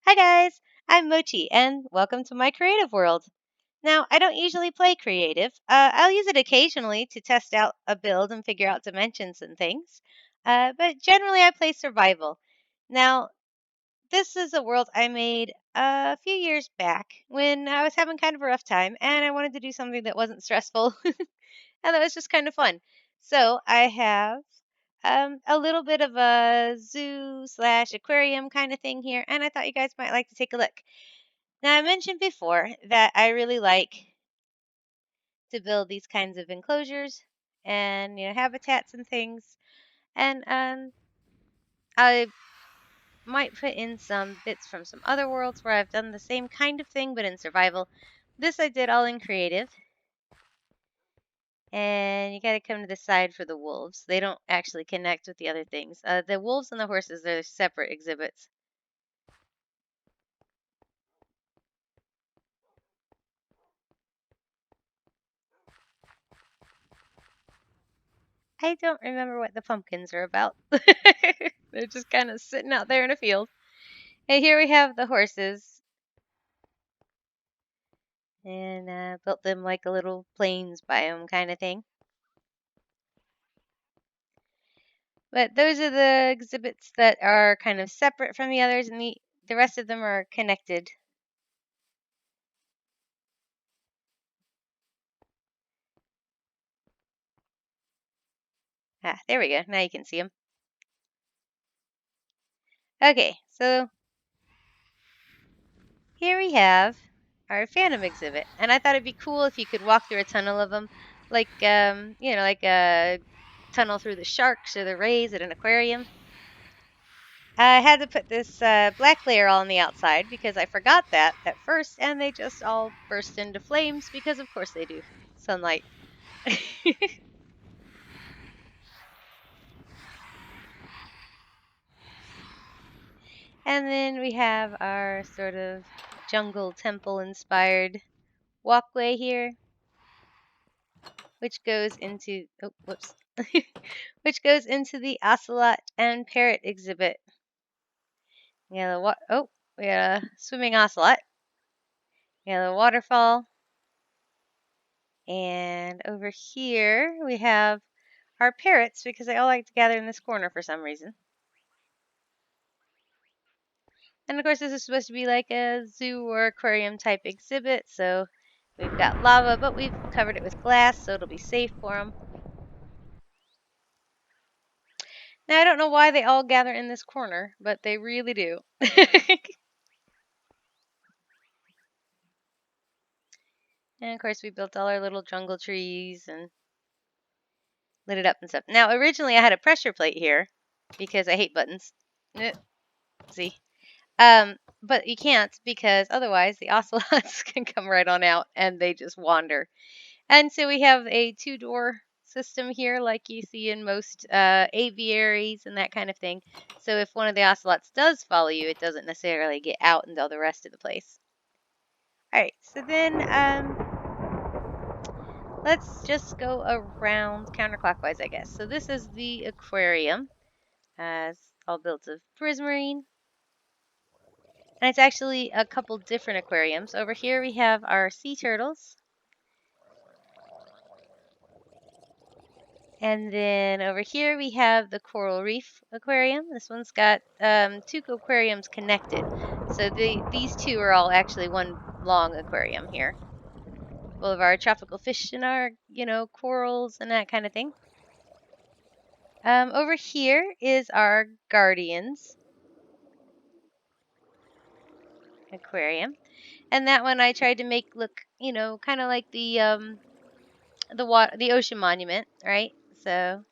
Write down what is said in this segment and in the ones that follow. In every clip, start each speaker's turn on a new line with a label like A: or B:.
A: Hi guys, I'm Mochi and welcome to my creative world. Now, I don't usually play creative. I'll use it occasionally to test out a build and figure out dimensions and things. But generally, I play survival. Now, this is a world I made a few years back when I was having kind of a rough time and I wanted to do something that wasn't stressful and that was just kind of fun. So I have a little bit of a zoo slash aquarium kind of thing here, and I thought you guys might like to take a look. Now, I mentioned before that I really like to build these kinds of enclosures and habitats and things, and I might put in some bits from some other worlds where I've done the same kind of thing but in survival. This I did all in creative. And you got to come to the side for the wolves. They don't actually connect with the other things. The wolves and the horses, they're separate exhibits. I don't remember what the pumpkins are about. They're just kind of sitting out there in a field. And here we have the horses. And built them like a little plains biome kind of thing. But those are the exhibits that are kind of separate from the others, and the rest of them are connected. Ah, there we go. Now you can see them. Okay, so here we have our Phantom exhibit, and I thought it'd be cool if you could walk through a tunnel of them, like like a tunnel through the sharks or the rays at an aquarium. I had to put this black layer on the outside because I forgot that at first, and they just all burst into flames because, of course, they do. Sunlight. And then we have our sort of jungle temple inspired walkway here, which goes into which goes into the ocelot and parrot exhibit. We got a swimming ocelot. We got a waterfall. And over here we have our parrots because they all like to gather in this corner for some reason. And of course this is supposed to be like a zoo or aquarium type exhibit, so we've got lava, but we've covered it with glass so it'll be safe for them. Now I don't know why they all gather in this corner, but they really do. And of course we built all our little jungle trees and lit it up and stuff. Now originally I had a pressure plate here because I hate buttons. See? But you can't because otherwise the ocelots can come right on out and they just wander. And so we have a two-door system here like you see in most aviaries and that kind of thing. So if one of the ocelots does follow you, it doesn't necessarily get out into the rest of the place. Alright, so then let's just go around counterclockwise, I guess. So this is the aquarium. It's all built of prismarine. And it's actually a couple different aquariums. Over here we have our sea turtles. And then over here we have the coral reef aquarium. This one's got two aquariums connected. So these two are all actually one long aquarium here. Full of our tropical fish and our, corals and that kind of thing. Over here is our guardians aquarium. And that one I tried to make look, kind of like the ocean monument, right? So,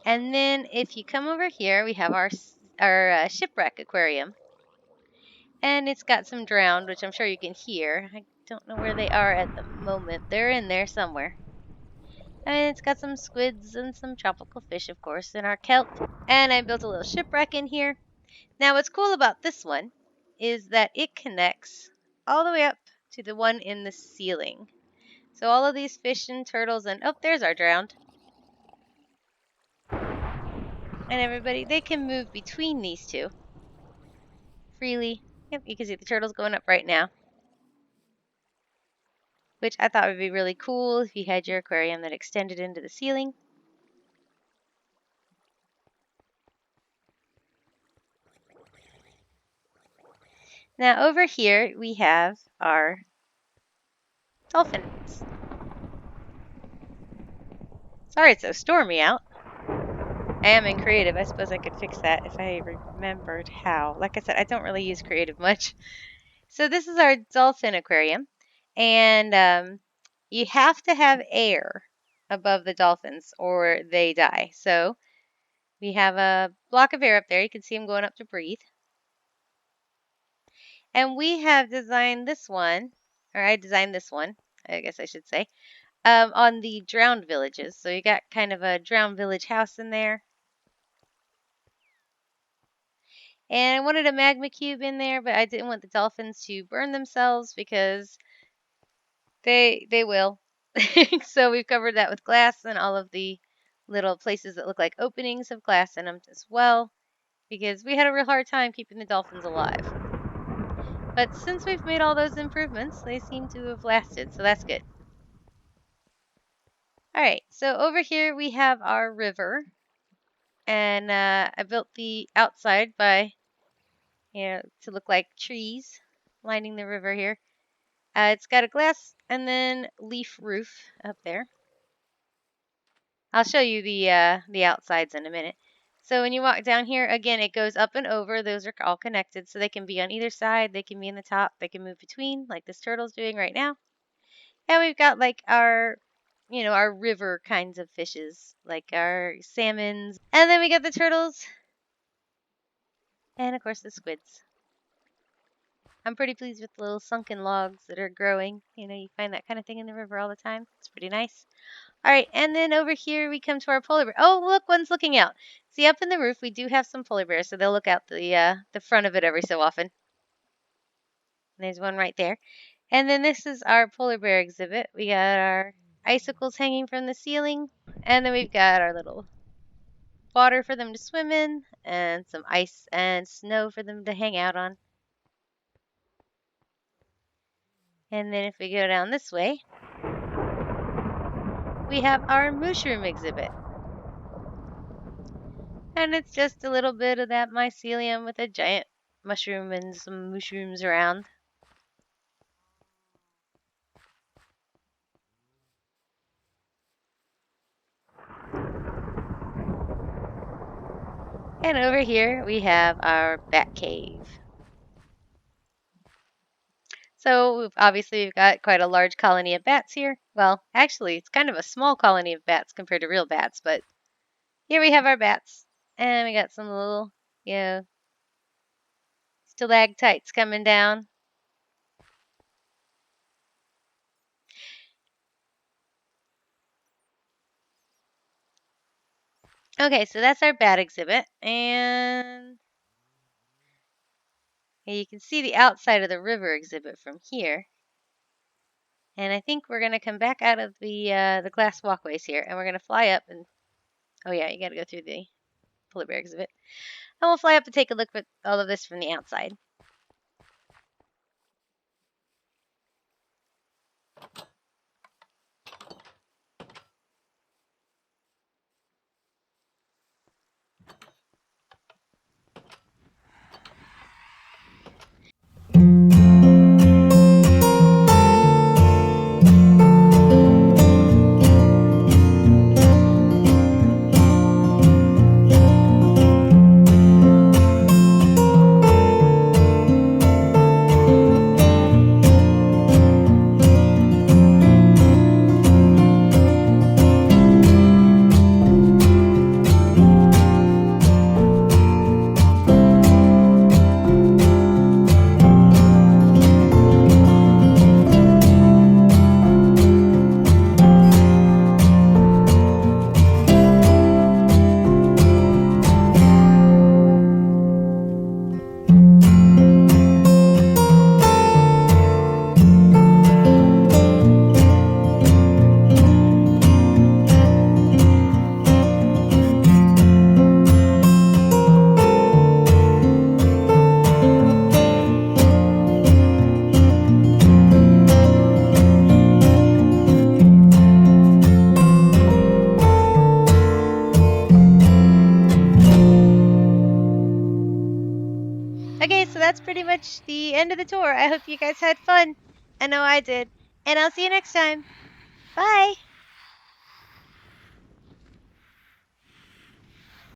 A: and then if you come over here, we have our shipwreck aquarium, and it's got some drowned, which I'm sure you can hear. I don't know where they are at the moment. They're in there somewhere. And it's got some squids and some tropical fish, of course, and our kelp. And I built a little shipwreck in here. Now, what's cool about this one is that it connects all the way up to the one in the ceiling. So all of these fish and turtles and, oh, there's our drowned. And everybody, they can move between these two. freely. Yep, you can see the turtles going up right now, which I thought would be really cool if you had your aquarium that extended into the ceiling. Now over here we have our dolphins. Sorry it's so stormy out. I am in creative. I suppose I could fix that if I remembered how. Like I said, I don't really use creative much. So this is our dolphin aquarium. And you have to have air above the dolphins or they die. So we have a block of air up there. You can see them going up to breathe. And we have designed this one, or I designed this one, I guess I should say, on the drowned villages. So you got kind of a drowned village house in there. And I wanted a magma cube in there, but I didn't want the dolphins to burn themselves because they will. So we've covered that with glass and all of the little places that look like openings of glass in them as well, because we had a real hard time keeping the dolphins alive. But since we've made all those improvements, they seem to have lasted, so that's good. Alright, so over here we have our river, and I built the outside by, to look like trees lining the river here. It's got a glass and then leaf roof up there. I'll show you the outsides in a minute. So when you walk down here, again, it goes up and over. Those are all connected, so they can be on either side. They can be in the top. They can move between, like this turtle's doing right now. And we've got like our, our river kinds of fishes, like our salmons. And then we got the turtles. And of course the squids. I'm pretty pleased with the little sunken logs that are growing. You find that kind of thing in the river all the time. It's pretty nice. All right, and then over here we come to our polar bear. Oh, look, one's looking out. See, up in the roof we do have some polar bears, so they'll look out the front of it every so often. There's one right there. And then this is our polar bear exhibit. We got our icicles hanging from the ceiling, and then we've got our little water for them to swim in, and some ice and snow for them to hang out on. And then if we go down this way, we have our mushroom exhibit. And it's just a little bit of that mycelium with a giant mushroom and some mushrooms around. And over here we have our bat cave. So obviously we've got quite a large colony of bats here. Well, actually it's kind of a small colony of bats compared to real bats, but here we have our bats. And we got some little, stalactites coming down. Okay, so that's our bat exhibit. And you can see the outside of the river exhibit from here. And I think we're going to come back out of the glass walkways here, and we're going to fly up and, oh yeah, you got to go through the polar bear exhibit. And we'll fly up and take a look at all of this from the outside. Okay, so that's pretty much the end of the tour. I hope you guys had fun. I know I did. And I'll see you next time. Bye.